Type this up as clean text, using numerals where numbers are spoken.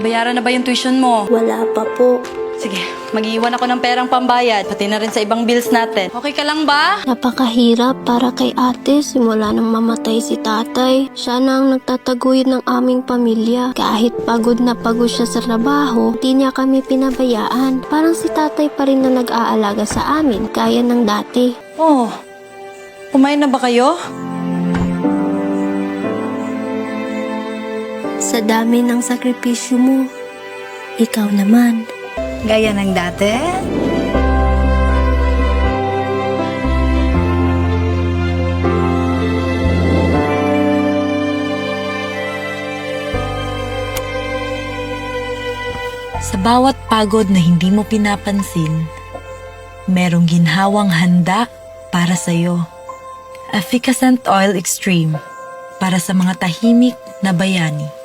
Bayaran na ba yung tuition mo? Wala pa po. Sige, mag-iwan ako ng perang pambayad, pati na rin sa ibang bills natin. Okay ka lang ba? Napakahirap para kay ate simula nang mamatay si tatay. Siya na ang nagtataguyod ng aming pamilya. Kahit pagod na pagod siya sa trabaho, di niya kami pinabayaan. Parang si tatay pa rin na nag-aalaga sa amin, gaya ng dati. Oh, kumain na ba kayo? Sa dami ng sakripisyo mo, ikaw naman. Gaya ng dati? Sa bawat pagod na hindi mo pinapansin, merong ginhawang handa para sa'yo. Efficacent Oil Extreme, para sa mga tahimik na bayani.